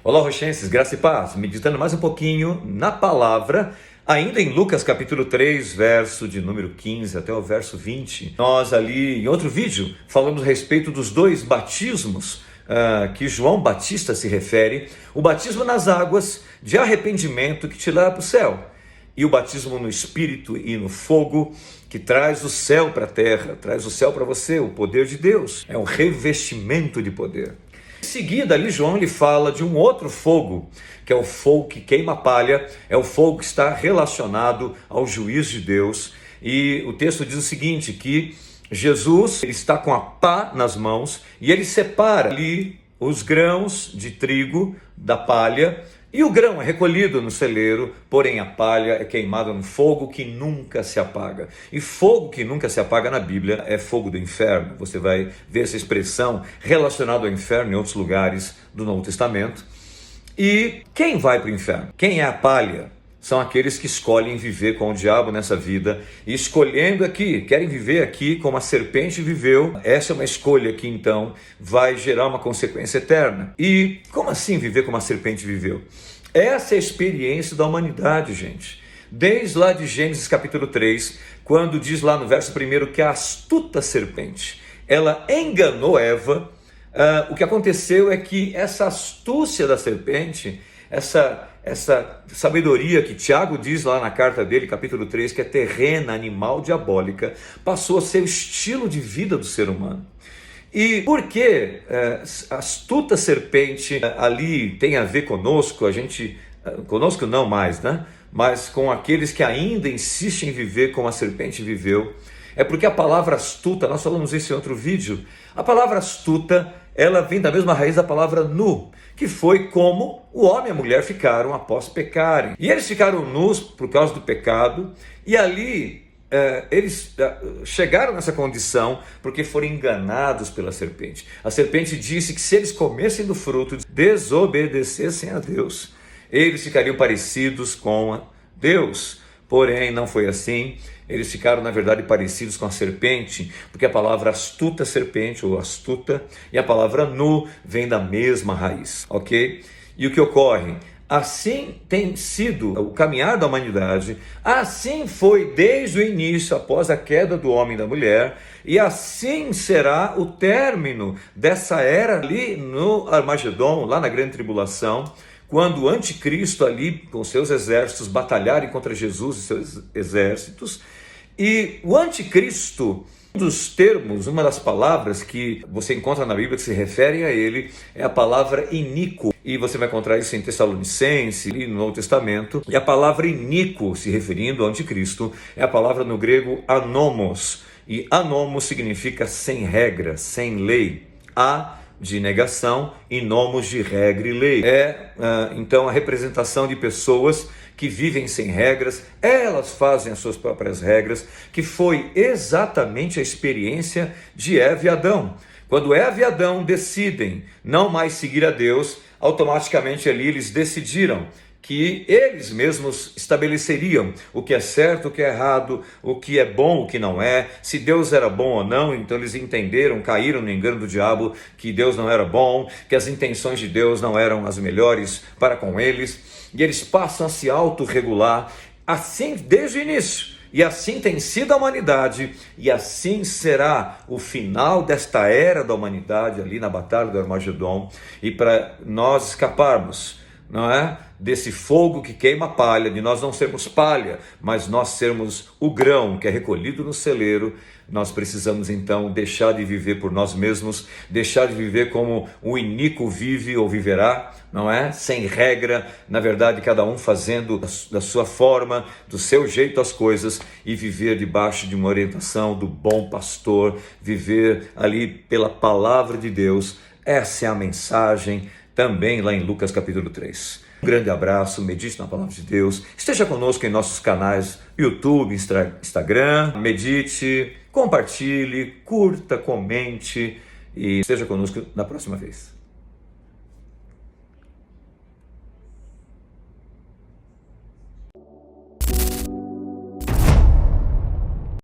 Olá, Rochenses, graça e paz. Meditando mais um pouquinho na palavra, ainda em Lucas capítulo 3, verso de número 15 até o verso 20. Nós ali, em outro vídeo, falamos a respeito dos dois batismos que João Batista se refere. O batismo nas águas de arrependimento que te leva para o céu. E o batismo no Espírito e no fogo, que traz o céu para a terra, traz o céu para você, o poder de Deus. É um revestimento de poder. Em seguida, ali João ele fala de um outro fogo, que é o fogo que queima a palha, é o fogo que está relacionado ao juízo de Deus. E o texto diz o seguinte, que Jesus ele está com a pá nas mãos e ele separa ali os grãos de trigo da palha, e o grão é recolhido no celeiro, porém a palha é queimada no fogo que nunca se apaga. E fogo que nunca se apaga na Bíblia é fogo do inferno. Você vai ver essa expressão relacionada ao inferno em outros lugares do Novo Testamento. E quem vai para o inferno? Quem é a palha? São aqueles que escolhem viver com o diabo nessa vida e escolhendo aqui, querem viver aqui como a serpente viveu. Essa é uma escolha que então vai gerar uma consequência eterna. E como assim viver como a serpente viveu? Essa é a experiência da humanidade, gente. Desde lá de Gênesis capítulo 3, quando diz lá no verso 1 que a astuta serpente, ela enganou Eva. O que aconteceu é que essa astúcia da serpente, essa sabedoria que Tiago diz lá na carta dele, capítulo 3, que é terrena, animal, diabólica, passou a ser o estilo de vida do ser humano. E por que a astuta serpente ali tem a ver conosco? Conosco não mais, né? Mas com aqueles que ainda insistem em viver como a serpente viveu. É porque a palavra astuta, nós falamos isso em outro vídeo, a palavra astuta, ela vem da mesma raiz da palavra nu, que foi como o homem e a mulher ficaram após pecarem. E eles ficaram nus por causa do pecado, e ali eles chegaram nessa condição porque foram enganados pela serpente. A serpente disse que se eles comessem do fruto, desobedecessem a Deus, eles ficariam parecidos com Deus. Porém, não foi assim. Eles ficaram, na verdade, parecidos com a serpente, porque a palavra astuta, serpente, ou astuta, e a palavra nu vem da mesma raiz, ok? E o que ocorre? Assim tem sido o caminhar da humanidade, assim foi desde o início, após a queda do homem e da mulher, e assim será o término dessa era ali no Armagedon, lá na grande tribulação, quando o anticristo ali com seus exércitos batalharem contra Jesus e seus exércitos. E o anticristo, um dos termos, uma das palavras que você encontra na Bíblia que se referem a ele, é a palavra iníquo. E você vai encontrar isso em Tessalonicense e no Novo Testamento. E a palavra iníquo, se referindo ao anticristo, é a palavra no grego anomos. E anomos significa sem regra, sem lei. De negação e nomos de regra e lei. Então a representação de pessoas que vivem sem regras, elas fazem as suas próprias regras, que foi exatamente a experiência de Eva e Adão. Quando Eva e Adão decidem não mais seguir a Deus, automaticamente ali eles decidiram que eles mesmos estabeleceriam o que é certo, o que é errado, o que é bom, o que não é, se Deus era bom ou não. Então eles entenderam, caíram no engano do diabo, que Deus não era bom, que as intenções de Deus não eram as melhores para com eles, e eles passam a se autorregular, assim desde o início. E assim tem sido a humanidade, e assim será o final desta era da humanidade ali na batalha do Armagedon. E para nós escaparmos, não é? Desse fogo que queima a palha, de nós não sermos palha, mas nós sermos o grão que é recolhido no celeiro, nós precisamos então deixar de viver por nós mesmos, deixar de viver como o iníquo vive ou viverá, não é? Sem regra, na verdade cada um fazendo da sua forma, do seu jeito as coisas, e viver debaixo de uma orientação do bom pastor, viver ali pela palavra de Deus. Essa é a mensagem também lá em Lucas capítulo 3. Um grande abraço, medite na palavra de Deus, esteja conosco em nossos canais YouTube, Instagram, medite, compartilhe, curta, comente e esteja conosco na próxima vez.